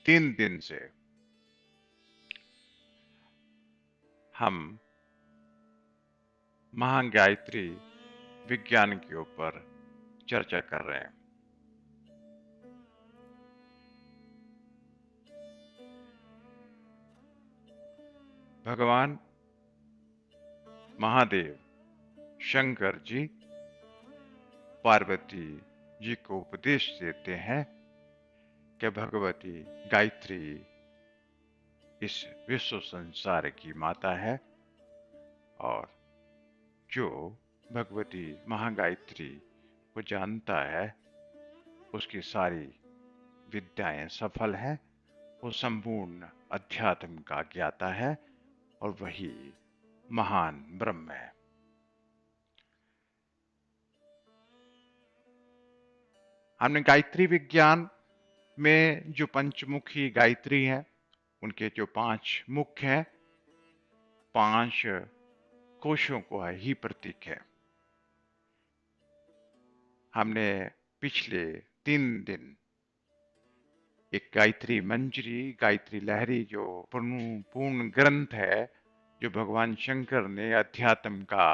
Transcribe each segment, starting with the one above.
3 दिन से हम महागायत्री विज्ञान के ऊपर चर्चा कर रहे हैं। भगवान महादेव शंकर जी पार्वती जी को उपदेश देते हैं कि भगवती गायत्री इस विश्व संसार की माता है और जो भगवती महागायत्री को जानता है उसकी सारी विद्याएं सफल हैं, वो संपूर्ण अध्यात्म का ज्ञाता है और वही महान ब्रह्म है। हमने गायत्री विज्ञान में जो पंचमुखी गायत्री है उनके जो 5 मुख है, 5 कोशों को ही प्रतीक है। हमने पिछले 3 दिन एक गायत्री मंजरी, गायत्री लहरी जो पूर्ण ग्रंथ है जो भगवान शंकर ने अध्यात्म का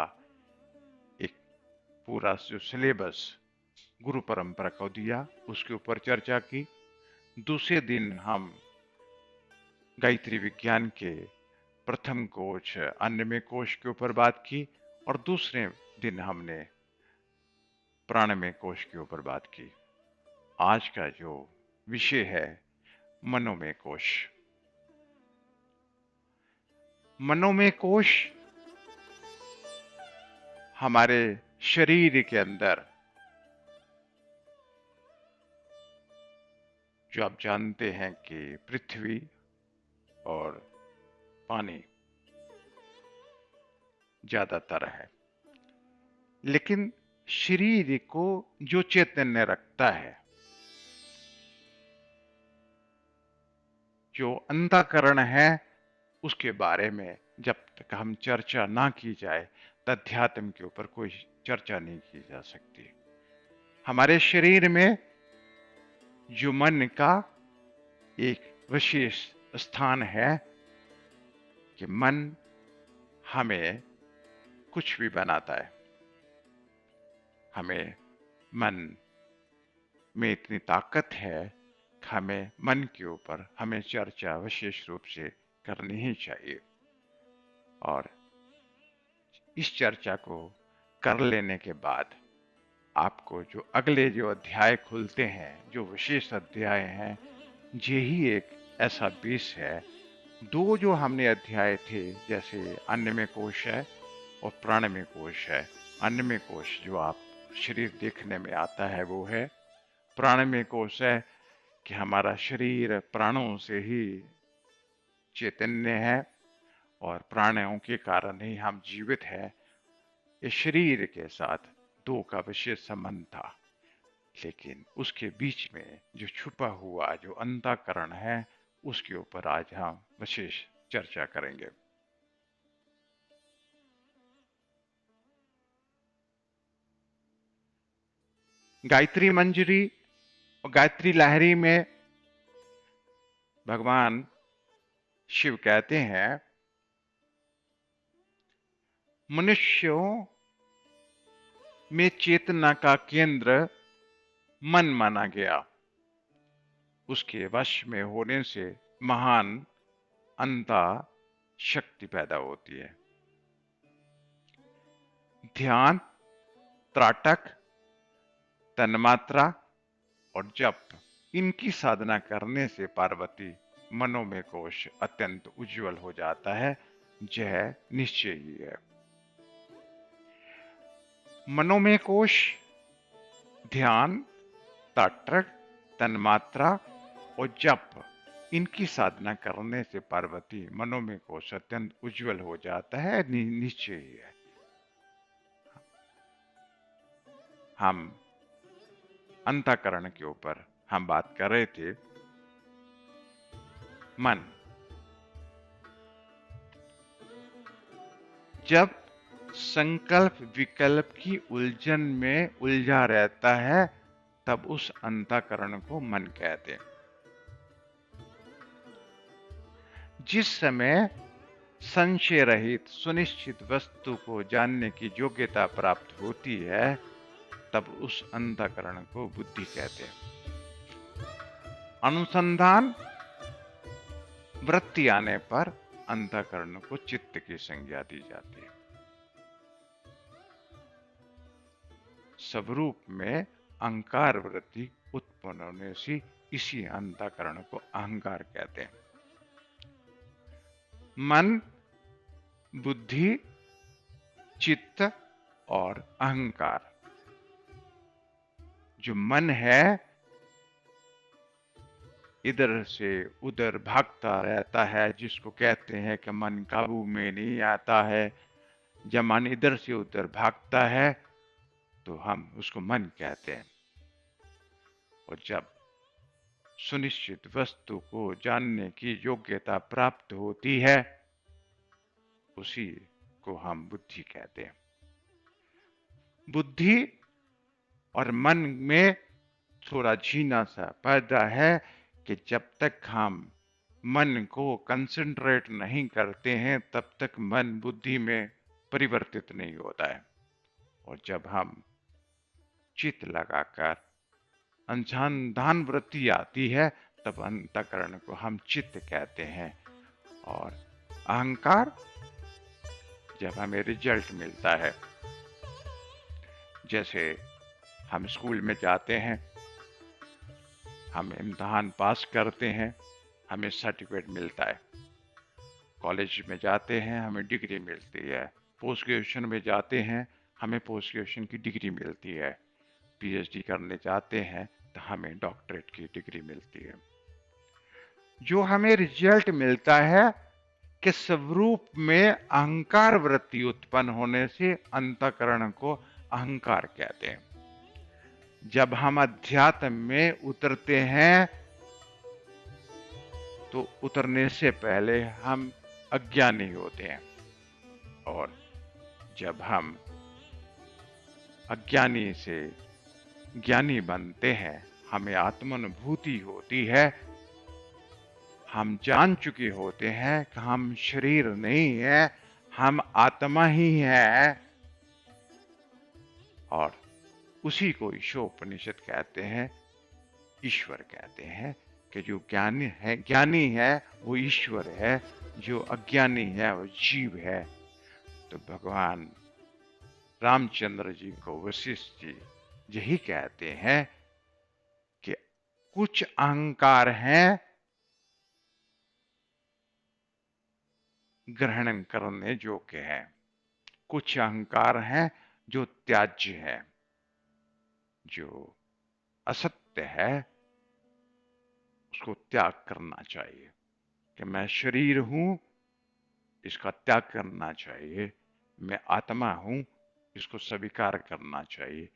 एक पूरा जो सिलेबस गुरु परंपरा को दिया उसके ऊपर चर्चा की। दूसरे दिन हम गायत्री विज्ञान के प्रथम कोश अन्नमय कोश के ऊपर बात की और दूसरे दिन हमने प्राणमय कोश के ऊपर बात की। आज का जो विषय है मनोमय कोश। मनोमय कोश हमारे शरीर के अंदर जो आप जानते हैं कि पृथ्वी और पानी ज्यादातर है, लेकिन शरीर को जो चैतन्य रखता है, जो अंतःकरण है, उसके बारे में जब तक हम चर्चा ना की जाए अध्यात्म के ऊपर कोई चर्चा नहीं की जा सकती। हमारे शरीर में जो मन का एक विशेष स्थान है कि मन हमें कुछ भी बनाता है। हमें मन में इतनी ताकत है कि हमें मन के ऊपर हमें चर्चा विशेष रूप से करनी ही चाहिए और इस चर्चा को कर लेने के बाद आपको जो अगले जो अध्याय खुलते हैं, जो विशेष अध्याय हैं, यही एक ऐसा बेस है। 2 जो हमने अध्याय थे जैसे अन्नमय कोश है और प्राणमय कोश है। अन्नमय कोश जो आप शरीर देखने में आता है वो है। प्राणमय कोश है कि हमारा शरीर प्राणों से ही चैतन्य है और प्राणों के कारण ही हम जीवित हैं। इस शरीर के साथ 2 का विशेष संबंध था, लेकिन उसके बीच में जो छुपा हुआ जो अंतःकरण है उसके ऊपर आज हम विशेष चर्चा करेंगे। गायत्री मंजरी और गायत्री लहरी में भगवान शिव कहते हैं मनुष्यों में चेतना का केंद्र मन माना गया, उसके वश में होने से महान अंतः शक्ति पैदा होती है। ध्यान, त्राटक, तन्मात्रा और जप, इनकी साधना करने से पार्वती मनोमय कोश अत्यंत उज्जवल हो जाता है। यह निश्चय ही है। मनोमय कोश ध्यान, त्राटक, तन्मात्रा और जप, इनकी साधना करने से पार्वती मनोमय कोश अत्यंत उज्जवल हो जाता है। निश्चय ही है। हम अंतःकरण के ऊपर हम बात कर रहे थे। मन जब संकल्प विकल्प की उलझन में उलझा रहता है तब उस अंतःकरण को मन कहते हैं। जिस समय संशय रहित सुनिश्चित वस्तु को जानने की योग्यता प्राप्त होती है, तब उस अंतःकरण को बुद्धि कहते हैं। अनुसंधान वृत्ति आने पर अंतःकरण को चित्त की संज्ञा दी जाती है। स्वरूप में अहंकार वृत्ति उत्पन्न होने से इसी अंतःकरण को अहंकार कहते हैं। मन, बुद्धि, चित्त और अहंकार। जो मन है इधर से उधर भागता रहता है, जिसको कहते हैं कि मन काबू में नहीं आता है। जब मन इधर से उधर भागता है तो हम उसको मन कहते हैं। और जब सुनिश्चित वस्तु को जानने की योग्यता प्राप्त होती है, उसी को हम बुद्धि कहते हैं। बुद्धि और मन में थोड़ा झीना सा पर्दा है कि जब तक हम मन को कंसंट्रेट नहीं करते हैं, तब तक मन बुद्धि में परिवर्तित नहीं होता है। और जब हम चित्त लगाकर अनुसंधान वृत्ति आती है, तब अंतःकरण को हम चित्त कहते हैं। और अहंकार जब हमें रिजल्ट मिलता है, जैसे हम स्कूल में जाते हैं, हम इम्तिहान पास करते हैं, हमें सर्टिफिकेट मिलता है। कॉलेज में जाते हैं, हमें डिग्री मिलती है। पोस्ट ग्रेजुएशन में जाते हैं, हमें पोस्ट ग्रेजुएशन की डिग्री मिलती है। पीएचडी करने जाते हैं तो हमें डॉक्टरेट की डिग्री मिलती है। जो हमें रिजल्ट मिलता है कि स्वरूप में अहंकार वृत्ति उत्पन्न होने से अंतःकरण को अहंकार कहते हैं। जब हम अध्यात्म में उतरते हैं तो उतरने से पहले हम अज्ञानी होते हैं। और जब हम अज्ञानी से ज्ञानी बनते हैं, हमें आत्मानुभूति होती है। हम जान चुके होते हैं कि हम शरीर नहीं है, हम आत्मा ही है। और उसी को ईशोपनिषद कहते हैं, ईश्वर कहते हैं कि जो ज्ञानी है वो ईश्वर है, जो अज्ञानी है वो जीव है। तो भगवान रामचंद्र जी को वशिष्ठ जी यही कहते हैं कि कुछ अहंकार हैं ग्रहण करने योग्य है, कुछ अहंकार हैं जो त्याज्य है। जो असत्य है उसको त्याग करना चाहिए। कि मैं शरीर हूं, इसका त्याग करना चाहिए। मैं आत्मा हूं, इसको स्वीकार करना चाहिए।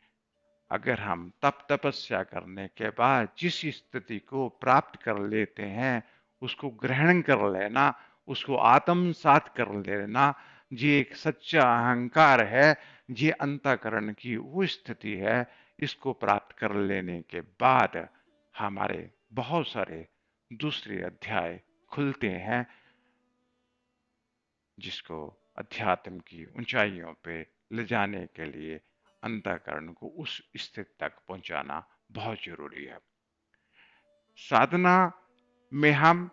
अगर हम तप तपस्या करने के बाद जिस स्थिति को प्राप्त कर लेते हैं, उसको ग्रहण कर लेना, उसको आत्मसात कर लेना, ये एक सच्चा अहंकार है, ये अंतःकरण की वो स्थिति है। इसको प्राप्त कर लेने के बाद हमारे बहुत सारे दूसरे अध्याय खुलते हैं, जिसको अध्यात्म की ऊंचाइयों पे ले जाने के लिए अंतःकरण को उस स्थिति तक पहुंचाना बहुत जरूरी है। साधना में हम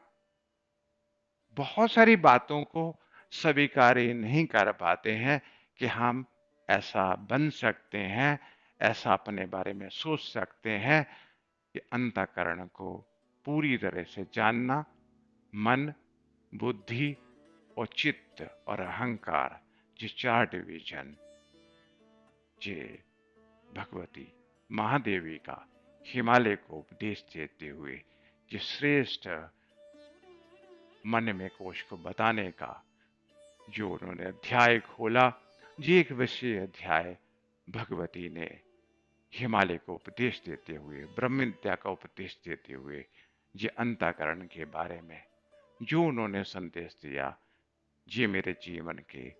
बहुत सारी बातों को स्वीकार नहीं कर पाते हैं कि हम ऐसा बन सकते हैं, ऐसा अपने बारे में सोच सकते हैं। कि अंतःकरण को पूरी तरह से जानना, मन, बुद्धि और चित्त और अहंकार, ये चार डिवीजन, ये भगवती महादेवी का हिमालय को उपदेश देते हुए ये श्रेष्ठ मन में कोश को बताने का जो उन्होंने अध्याय खोला, ये एक विषय अध्याय भगवती ने हिमालय को उपदेश देते हुए, ब्रह्म विद्या का उपदेश देते हुए, ये अंतःकरण के बारे में जो उन्होंने संदेश दिया, ये मेरे जीवन के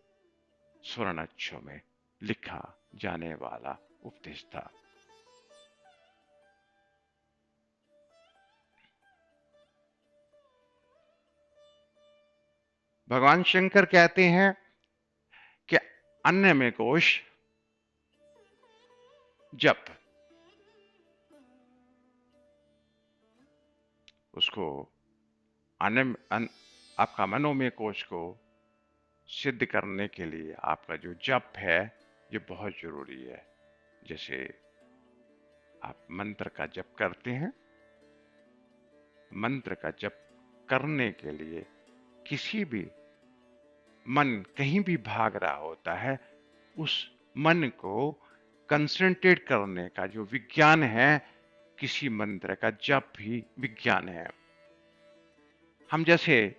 स्वर्ण अक्षरों में लिखा जाने वाला उपदेश था। भगवान शंकर कहते हैं कि अन्य में कोश जप, उसको आपका मनोमय कोश को सिद्ध करने के लिए आपका जो जप है ये बहुत जरूरी है। जैसे आप मंत्र का जप करते हैं, मंत्र का जप करने के लिए किसी भी मन कहीं भी भाग रहा होता है, उस मन को कंसंट्रेट करने का जो विज्ञान है, किसी मंत्र का जप भी विज्ञान है। हम जैसे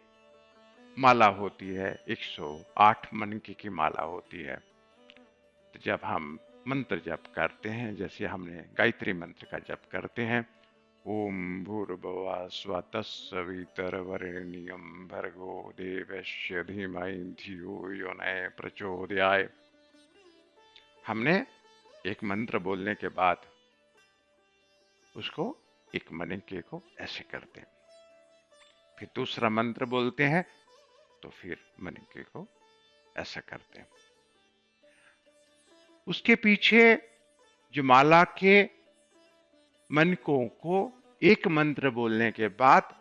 माला होती है, 108 मन की माला होती है, तो जब हम मंत्र जप करते हैं, जैसे हमने गायत्री मंत्र का जप करते हैं, ओम भूर्भुवः स्वः तत्सवितुर्वरेण्यं भर्गो देवस्य धीमहि धियो यो न प्रचोदयात्। हमने एक मंत्र बोलने के बाद उसको एक मणिके को ऐसे करते हैं, फिर दूसरा मंत्र बोलते हैं तो फिर मणिके को ऐसा करते हैं। उसके पीछे जो माला के मनकों को एक मंत्र बोलने के बाद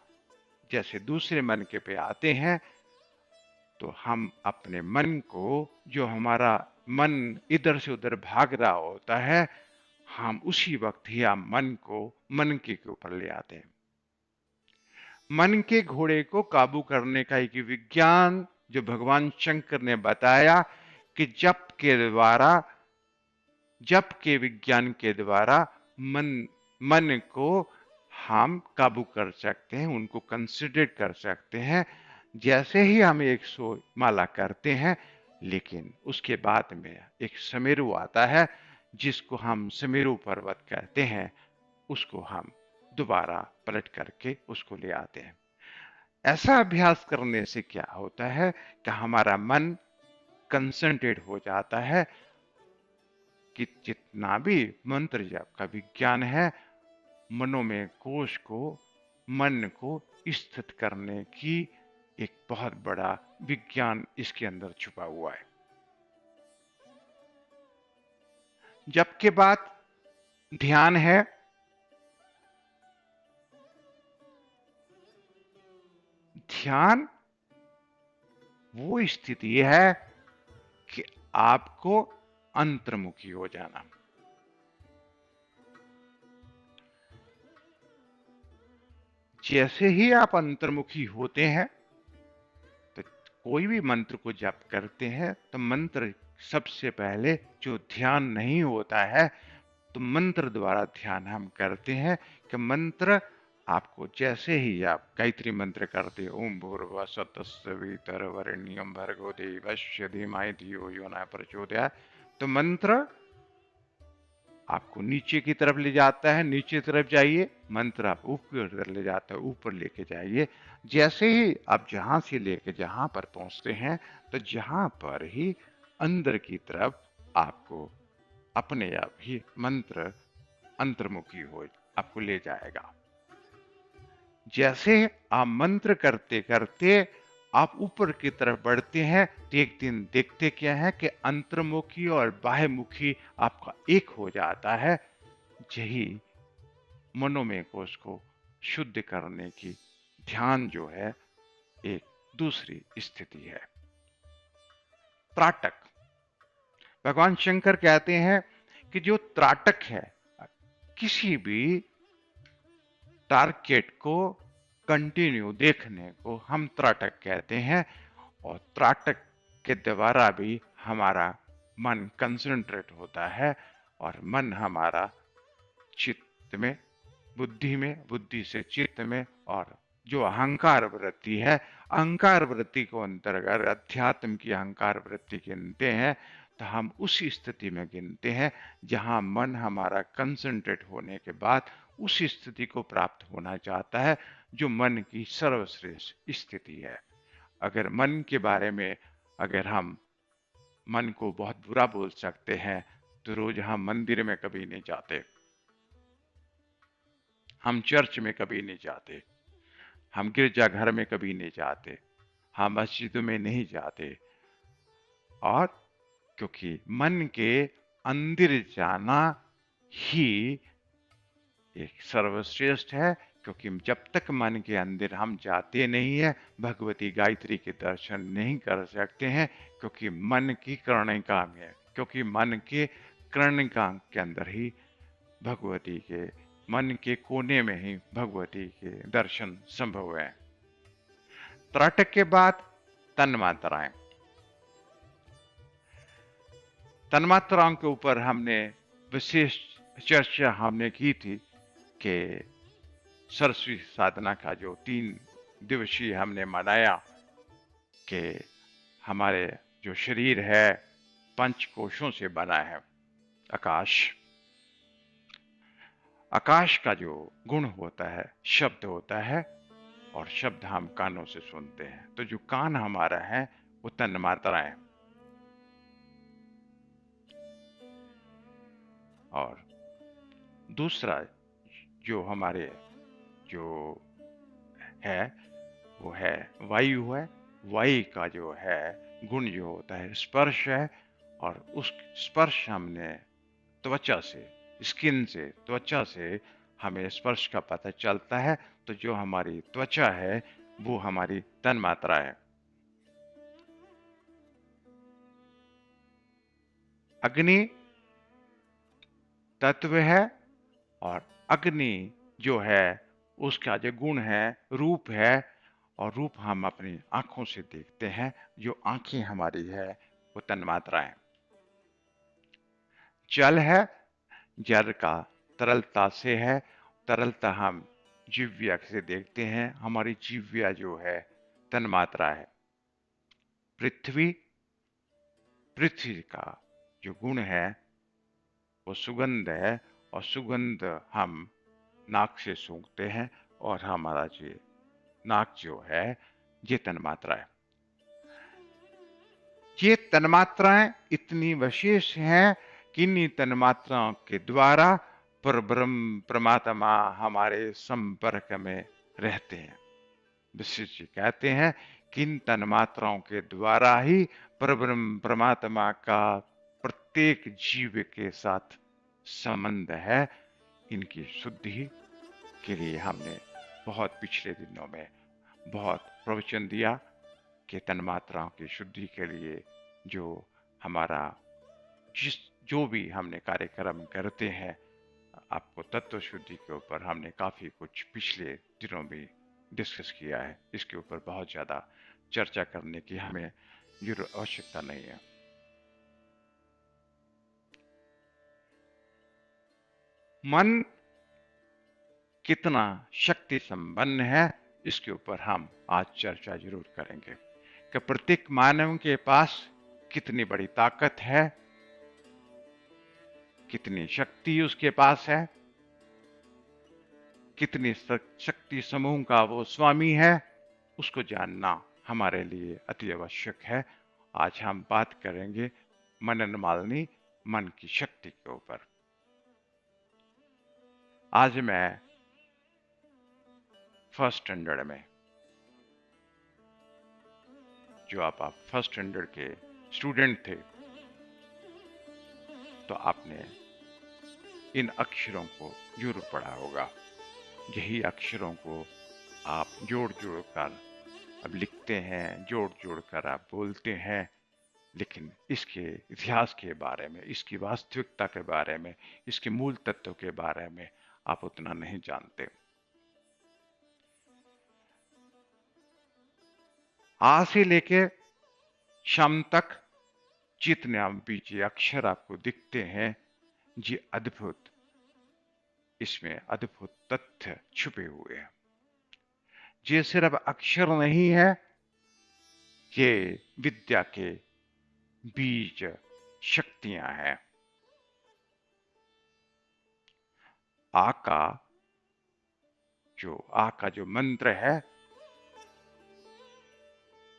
जैसे दूसरे मनके पे आते हैं, तो हम अपने मन को, जो हमारा मन इधर से उधर भाग रहा होता है, हम उसी वक्त ही हम मन को मनके के ऊपर ले आते हैं। मन के घोड़े को काबू करने का एक विज्ञान जो भगवान शंकर ने बताया कि जप के विज्ञान के द्वारा मन को हम काबू कर सकते हैं, उनको कंसिडर कर सकते हैं। जैसे ही हम 100 माला करते हैं, लेकिन उसके बाद में एक समेरु आता है जिसको हम समेरु पर्वत कहते हैं, उसको हम दोबारा पलट करके उसको ले आते हैं। ऐसा अभ्यास करने से क्या होता है कि हमारा मन कंसंट्रेट हो जाता है कि जितना भी मंत्र जप का विज्ञान है, मनोमय कोश को, मन को स्थित करने की एक बहुत बड़ा विज्ञान इसके अंदर छुपा हुआ है। जप के बाद ध्यान है। ध्यान वो स्थिति है कि आपको अंतर्मुखी हो जाना। जैसे ही आप अंतर्मुखी होते हैं, तो कोई भी मंत्र को जप करते हैं, तो मंत्र सबसे पहले जो ध्यान नहीं होता है, तो मंत्र द्वारा ध्यान हम करते हैं कि मंत्र आपको जैसे ही आप गायत्री मंत्र करते, ओम भूर्भुवः स्वः तत्सवितुर्वरेण्यं भर्गो देवस्य धीमहि धियो यो न प्रचोदयात्, तो मंत्र आपको नीचे की तरफ ले जाता है, नीचे तरफ जाइए, मंत्र आप ऊपर ले जाता है, ऊपर लेके जाइए। जैसे ही आप जहां से लेके जहां पर पहुंचते हैं, तो जहां पर ही अंदर की तरफ आपको अपने आप ही मंत्र अंतर्मुखी हो आपको ले जाएगा। जैसे आप मंत्र करते करते आप ऊपर की तरफ बढ़ते हैं, तो एक दिन देखते क्या है कि अंतर्मुखी और बाह्यमुखी आपका एक हो जाता है। यही मनोमय कोश को शुद्ध करने की ध्यान जो है एक दूसरी स्थिति है। त्राटक, भगवान शंकर कहते हैं कि जो त्राटक है, किसी भी टारगेट को कंटिन्यू देखने को हम त्राटक कहते हैं, और त्राटक के द्वारा भी हमारा मन कंसंट्रेट होता है, और मन हमारा चित्त में, बुद्धि में, बुद्धि से चित्त में, और जो अहंकार वृत्ति है, अहंकार वृत्ति को अंतर्गत अध्यात्म की अहंकार वृत्ति गिनते हैं, तो हम उसी स्थिति में गिनते हैं जहां मन हमारा कंसंट्रेट होने के बाद उस स्थिति को प्राप्त होना चाहता है जो मन की सर्वश्रेष्ठ स्थिति है। अगर मन के बारे में अगर हम मन को बहुत बुरा बोल सकते हैं, तो रोज हम मंदिर में कभी नहीं जाते, हम चर्च में कभी नहीं जाते, हम गिरजाघर में कभी नहीं जाते, हम मस्जिदों में नहीं जाते, और क्योंकि मन के अंदर जाना ही एक सर्वश्रेष्ठ है। क्योंकि जब तक मन के अंदर हम जाते नहीं है, भगवती गायत्री के दर्शन नहीं कर सकते हैं। क्योंकि मन की कर्णिका में, क्योंकि मन के कर्णिका के अंदर ही भगवती के, मन के कोने में ही भगवती के दर्शन संभव है। त्राटक के बाद तन्मात्राएं। तन्मात्राओं के ऊपर हमने विशेष चर्चा हमने की थी कि सरस्वती साधना का जो 3 दिवसीय हमने मनाया कि हमारे जो शरीर है 5 कोशों से बना है। आकाश, आकाश का जो गुण होता है शब्द होता है, और शब्द हम कानों से सुनते हैं। तो जो कान हमारा है वो तन्मात्राएं, और दूसरा जो हमारे जो है वो है वायु है। वायु का जो है गुण जो होता है स्पर्श है, और उस स्पर्श हमने त्वचा से, स्किन से, त्वचा से हमें स्पर्श का पता चलता है। तो जो हमारी त्वचा है वो हमारी तन्मात्रा है। अग्नि तत्व है, और अग्नि जो है उसका जो गुण है रूप है, और रूप हम अपनी आंखों से देखते हैं। जो आंखें हमारी है वो तन्मात्रा है। जल है, जल का तरलता से है, तरलता हम जीव्या से देखते हैं। हमारी जीव्या जो है तन्मात्रा है। पृथ्वी, पृथ्वी का जो गुण है वो सुगंध है, और सुगंध हम नाक से सूंघते हैं, और हमारा जो नाक जो है ये तन्मात्रा है। ये तन्मात्राएं इतनी विशेष हैं कि इन्हीं तन्मात्राओं के द्वारा परब्रह्म परमात्मा हमारे संपर्क में रहते हैं। विशिष्ट जी कहते हैं कि इन तन्मात्राओं के द्वारा ही परब्रह्म परमात्मा का प्रत्येक जीव के साथ संबंध है। इनकी शुद्धि के लिए हमने बहुत पिछले दिनों में बहुत प्रवचन दिया कि तन्मात्राओं की शुद्धि के लिए जो हमारा जो भी हमने कार्यक्रम करते हैं, आपको तत्व शुद्धि के ऊपर हमने काफी कुछ पिछले दिनों में डिस्कस किया है। इसके ऊपर बहुत ज्यादा चर्चा करने की हमें आवश्यकता नहीं है। मन कितना शक्ति संपन्न है इसके ऊपर हम आज चर्चा जरूर करेंगे कि प्रत्येक मानव के पास कितनी बड़ी ताकत है, कितनी शक्ति उसके पास है, कितनी शक्ति समूह का वो स्वामी है, उसको जानना हमारे लिए अति आवश्यक है। आज हम बात करेंगे मनन मालिनी मन की शक्ति के ऊपर। आज मैं फर्स्ट स्टैंडर्ड में, जो आप फर्स्ट स्टैंडर्ड के स्टूडेंट थे, तो आपने इन अक्षरों को जरूर पढ़ा होगा। यही अक्षरों को आप जोड़ जोड़ कर अब लिखते हैं, जोड़ जोड़ कर आप बोलते हैं, लेकिन इसके इतिहास के बारे में, इसकी वास्तविकता के बारे में, इसके मूल तत्व के बारे में आप उतना नहीं जानते। आज से लेके शाम तक जितने हम पीछे अक्षर आपको दिखते हैं, ये अद्भुत, इसमें अद्भुत तथ्य छुपे हुए हैं। ये सिर्फ अक्षर नहीं है, ये विद्या के बीज शक्तियां हैं। आ का जो मंत्र है,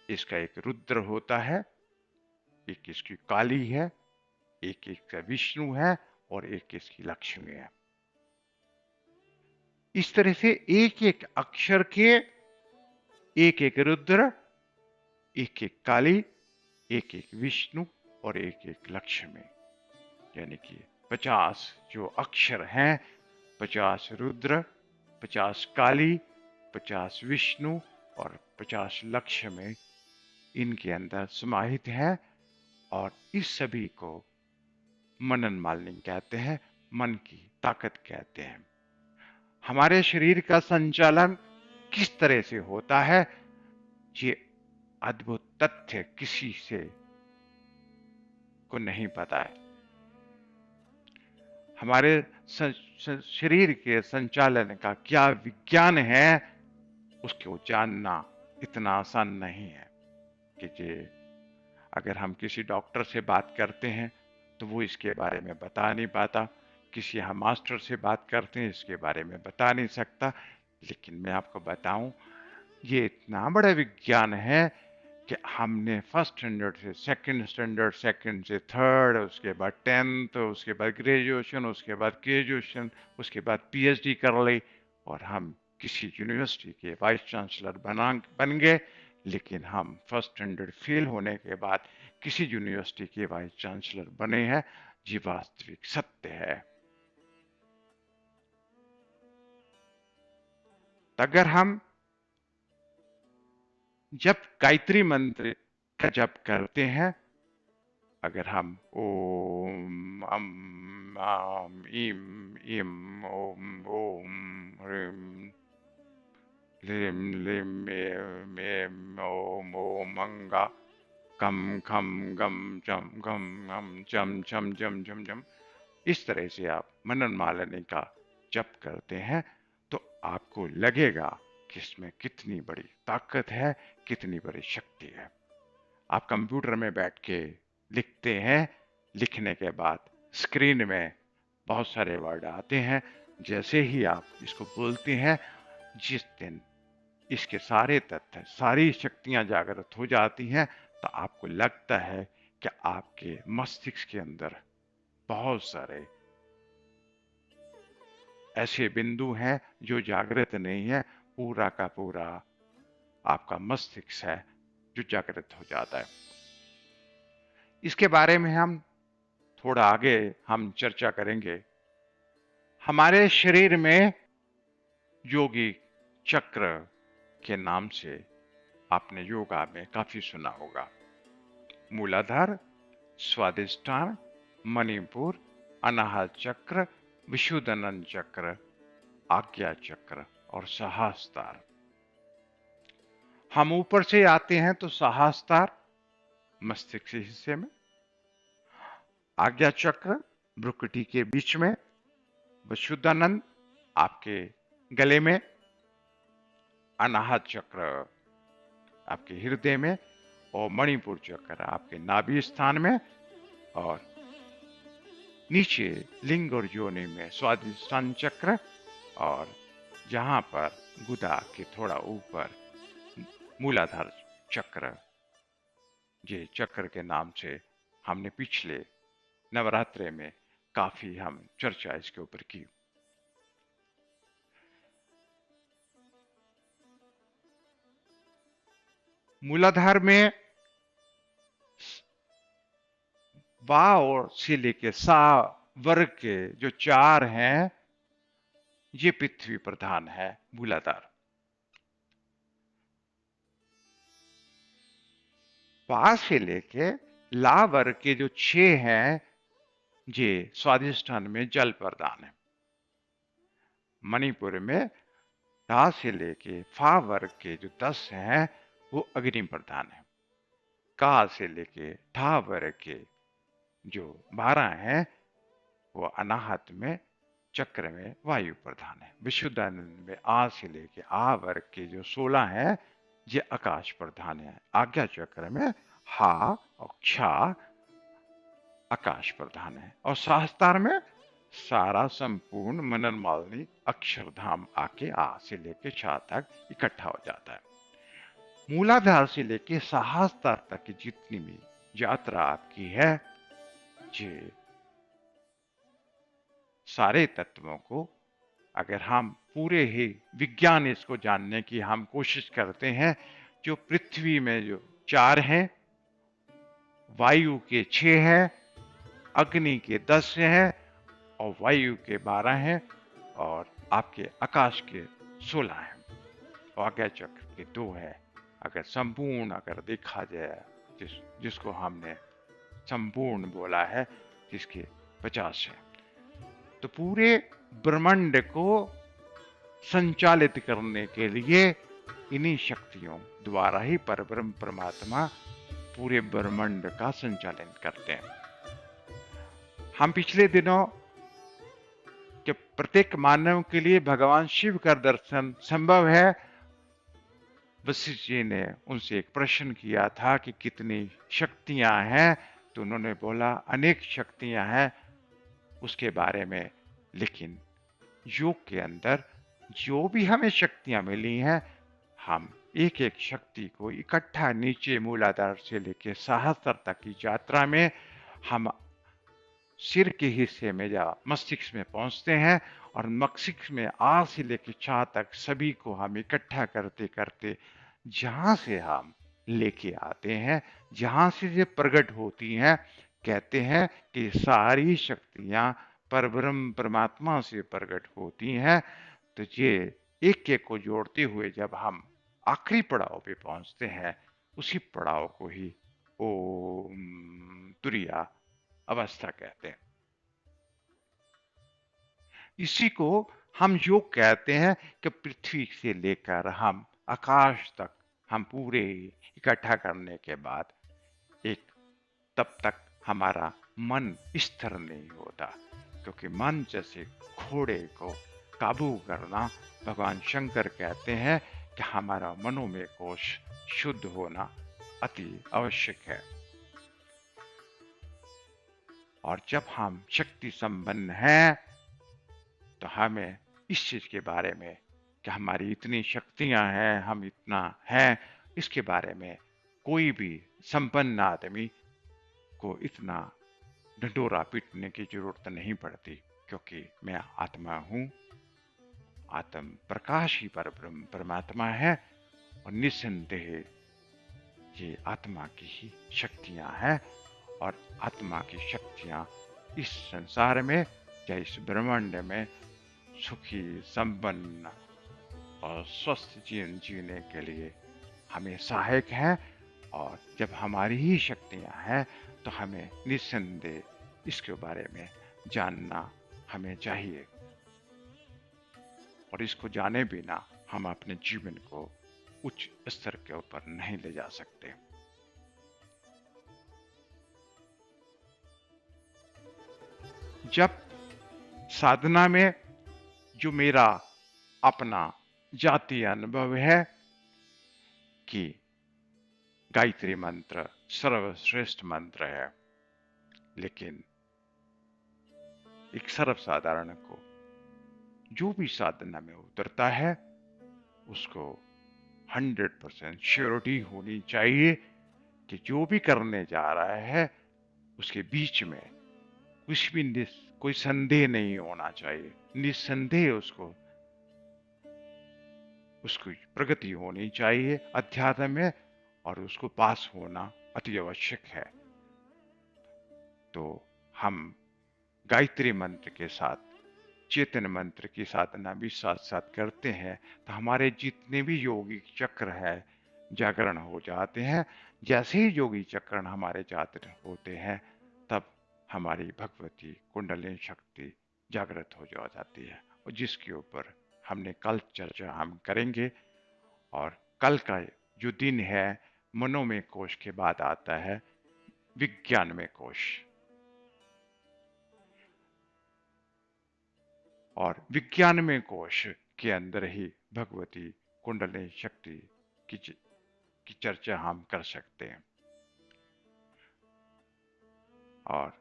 इसका एक रुद्र होता है, एक इसकी काली है, एक इसका विष्णु है, और एक इसकी लक्ष्मी है। इस तरह से एक एक अक्षर के एक एक रुद्र एक एक काली, एक एक विष्णु और एक एक लक्ष्मी, यानी कि 50 जो अक्षर हैं, 50 रुद्र, 50 काली, 50 विष्णु और 50 लक्ष्मी इनके अंदर समाहित है। और इस सभी को मनन मालिनी कहते हैं, मन की ताकत कहते हैं। हमारे शरीर का संचालन किस तरह से होता है, ये अद्भुत तथ्य किसी से को नहीं पता है। हमारे शरीर के संचालन का क्या विज्ञान है, उसको जानना इतना आसान नहीं है कि अगर हम किसी डॉक्टर से बात करते हैं तो वो इसके बारे में बता नहीं पाता, किसी हम मास्टर से बात करते हैं इसके बारे में बता नहीं सकता। लेकिन मैं आपको बताऊं, ये इतना बड़ा विज्ञान है कि हमने फर्स्ट स्टैंडर्ड से सेकंड स्टैंडर्ड, सेकंड से थर्ड, उसके बाद 10th, उसके बाद ग्रेजुएशन, उसके बाद ग्रेजुएशन, उसके बाद पीएचडी कर ली और हम किसी यूनिवर्सिटी के वाइस चांसलर बन गए। लेकिन हम फर्स्ट स्टैंडर्ड फेल होने के बाद किसी यूनिवर्सिटी के वाइस चांसलर बने हैं, ये वास्तविक सत्य है। अगर हम जब गायत्री मंत्र का जप करते हैं, अगर हम ओम अम आम इम इम ओम ओम ह्रीम लीम लीम एम एम ओम ओम अंगा कम खम गम चम गम गम चम चम जम जम जम, इस तरह से आप मनन मालिनी का जप करते हैं तो आपको लगेगा कि इसमें कितनी बड़ी ताकत है, कितनी बड़ी शक्ति है। आप कंप्यूटर में बैठ के लिखते हैं, लिखने के बाद स्क्रीन में बहुत सारे वर्ड आते हैं। जैसे ही आप इसको बोलते हैं, जिस दिन इसके सारे तत्व, सारी शक्तियां जागृत हो जाती हैं, तो आपको लगता है कि आपके मस्तिष्क के अंदर बहुत सारे ऐसे बिंदु हैं जो जागृत नहीं है। पूरा का पूरा आपका मस्तिष्क है जो जागृत हो जाता है। इसके बारे में हम थोड़ा आगे हम चर्चा करेंगे। हमारे शरीर में योगी चक्र के नाम से आपने योगा में काफी सुना होगा। मूलाधार, स्वादिष्ठान, मणिपुर, अनाहत चक्र, विशुद्धानंद चक्र, आज्ञा चक्र और सहस्त्रार। हम ऊपर से आते हैं तो सहस्त्रार मस्तिष्क के हिस्से में, आज्ञा चक्र भ्रुकुटी के बीच में, विशुद्धानंद आपके गले में, अनाहत चक्र आपके हृदय में और मणिपुर चक्र आपके नाभि स्थान में, और नीचे लिंग और योनि में स्वादिष्ठान चक्र, और जहां पर गुदा के थोड़ा ऊपर मूलाधार चक्र। ये चक्र के नाम से हमने पिछले नवरात्रे में काफी हम चर्चा इसके ऊपर की। मूलाधार में वा और से लेके सा वर्ग के जो 4 हैं, ये पृथ्वी प्रधान है मूलाधार। पा से लेके ला वर्ग के जो 6 हैं, ये स्वादिष्ठान में जल प्रधान है। मणिपुर में धा से लेके फा वर्ग के जो 10 हैं, वो अग्नि प्रधान है। का से लेके ठा वर्ग के जो 12 हैं, वो अनाहत में चक्र में वायु प्रधान है। विशुद्धानंद में आ से लेके आ वर्ग के जो 16 हैं, ये आकाश प्रधान है। आज्ञा चक्र में हा और क्षा आकाश प्रधान है। और सहस्त्रार में सारा संपूर्ण मनन मालिनी अक्षरधाम आके आ से लेके छा तक इकट्ठा हो जाता है। मूलाधार से लेके सहस्त्रार तक की जितनी भी यात्रा आपकी है, ये सारे तत्वों को अगर हम पूरे ही विज्ञान इसको जानने की हम कोशिश करते हैं, जो पृथ्वी में जो 4 हैं, वायु के 6 हैं, अग्नि के 10 हैं और वायु के 12 हैं और आपके आकाश के 16 हैं और आज्ञा चक्र के 2 हैं। अगर संपूर्ण अगर देखा जाए जिसको हमने संपूर्ण बोला है, जिसके 50 है, तो पूरे ब्रह्मांड को संचालित करने के लिए इन्हीं शक्तियों द्वारा ही परब्रह्म परमात्मा पूरे ब्रह्मांड का संचालन करते हैं। हम पिछले दिनों कि प्रत्येक मानव के लिए भगवान शिव का दर्शन संभव है, वशिष्ठ जी ने उनसे एक प्रश्न किया था कि कितनी शक्तियां हैं, तो उन्होंने बोला अनेक शक्तियां हैं उसके बारे में, लेकिन योग के अंदर जो भी हमें शक्तियां मिली हैं, हम एक एक शक्ति को इकट्ठा नीचे मूलाधार से लेकर सहस्त्र तक की यात्रा में हम सिर के हिस्से में या मस्तिष्क में पहुंचते हैं और मस्तिष्क में आ से लेकर चा तक सभी को हम इकट्ठा करते करते जहां से हम लेके आते हैं, जहां से ये प्रकट होती हैं, कहते हैं कि सारी शक्तियां परब्रह्म परमात्मा से प्रकट होती हैं। तो ये एक एक को जोड़ते हुए जब हम आखिरी पड़ाव पे पहुंचते हैं, उसी पड़ाव को ही ओम तुरिया अवस्था कहते हैं। इसी को हम योग कहते हैं कि पृथ्वी से लेकर हम आकाश तक हम पूरे इकट्ठा करने के बाद एक तब तक हमारा मन स्थिर नहीं होता, क्योंकि मन जैसे घोड़े को काबू करना, भगवान शंकर कहते हैं कि हमारा मनोमय कोश शुद्ध होना अति आवश्यक है। और जब हम शक्ति संपन्न हैं, तो हमें इस चीज के बारे में कि हमारी इतनी शक्तियां हैं, हम इतना हैं, इसके बारे में कोई भी संपन्न आदमी को इतना ढिंढोरा पीटने की जरूरत नहीं पड़ती, क्योंकि मैं आत्मा हूं, आत्म प्रकाश ही परब्रह्म परमात्मा है और निस्संदेह ये आत्मा की ही शक्तियां हैं और आत्मा की शक्तियां इस संसार में या इस ब्रह्मांड में सुखी संपन्न और स्वस्थ जीवन जीने के लिए हमें सहायक है। और जब हमारी ही शक्तियां हैं, तो हमें निस्संदेह इसके बारे में जानना हमें चाहिए, और इसको जाने बिना हम अपने जीवन को उच्च स्तर के ऊपर नहीं ले जा सकते। जब साधना में जो मेरा अपना जातीय अनुभव है कि गायत्री मंत्र सर्वश्रेष्ठ मंत्र है, लेकिन एक सर्वसाधारण को जो भी साधना में उतरता है, उसको 100% श्योरिटी होनी चाहिए कि जो भी करने जा रहा है उसके बीच में कुछ भी कोई संदेह नहीं होना चाहिए। निस्संदेह उसको उसकी प्रगति होनी चाहिए अध्यात्म में, और उसको पास होना अति आवश्यक है। तो हम गायत्री मंत्र के साथ चेतन मंत्र की साधना भी साथ साथ करते हैं, तो हमारे जितने भी योगिक चक्र है जागरण हो जाते हैं। जैसे ही योगी चक्रण हमारे जागरण होते हैं, तब हमारी भगवती कुंडलिनी शक्ति जागृत हो जाती है, और जिसके ऊपर हमने कल चर्चा हम करेंगे। और कल का जो दिन है, मनोमय कोश के बाद आता है विज्ञानमय कोश, और विज्ञानमय कोश के अंदर ही भगवती कुंडलिनी शक्ति की चर्चा हम कर सकते हैं। और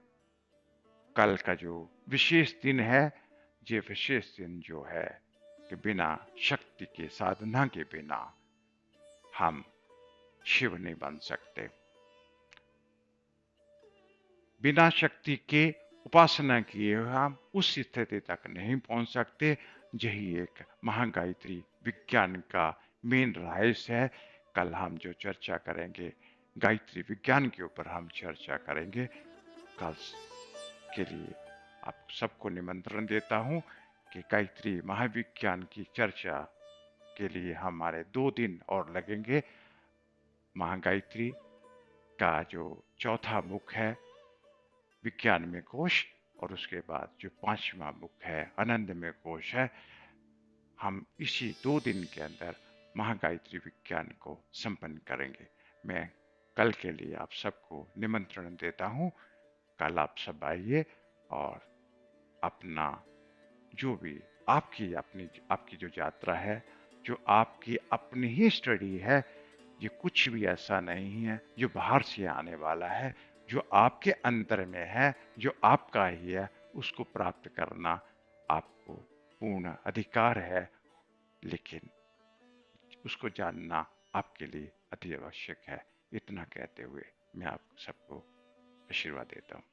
कल का जो विशेष दिन है, ये विशेष दिन जो है कि बिना शक्ति के साधना के बिना हम शिव नहीं बन सकते। बिना शक्ति के उपासना किए हम उस स्थिति तक नहीं पहुंच सकते। यही एक महागायत्री विज्ञान का मेन रहस्य है। कल हम जो चर्चा करेंगे गायत्री विज्ञान के ऊपर हम चर्चा करेंगे। कल के लिए आप सबको निमंत्रण देता हूं कि गायत्री महाविज्ञान की चर्चा के लिए हमारे 2 दिन और लगेंगे। महागायत्री का जो चौथा मुख है विज्ञान में कोश, और उसके बाद जो 5वां मुख है आनंद में कोश है, हम इसी 2 दिन के अंदर महागायत्री विज्ञान को संपन्न करेंगे। मैं कल के लिए आप सबको निमंत्रण देता हूं। कल आप सब आइए और अपना जो भी आपकी जो यात्रा है, जो आपकी अपनी ही स्टडी है, ये कुछ भी ऐसा नहीं है जो बाहर से आने वाला है। जो आपके अंदर में है, जो आपका ही है, उसको प्राप्त करना आपको पूर्ण अधिकार है, लेकिन उसको जानना आपके लिए अति आवश्यक है। इतना कहते हुए मैं आप सबको आशीर्वाद देता हूँ।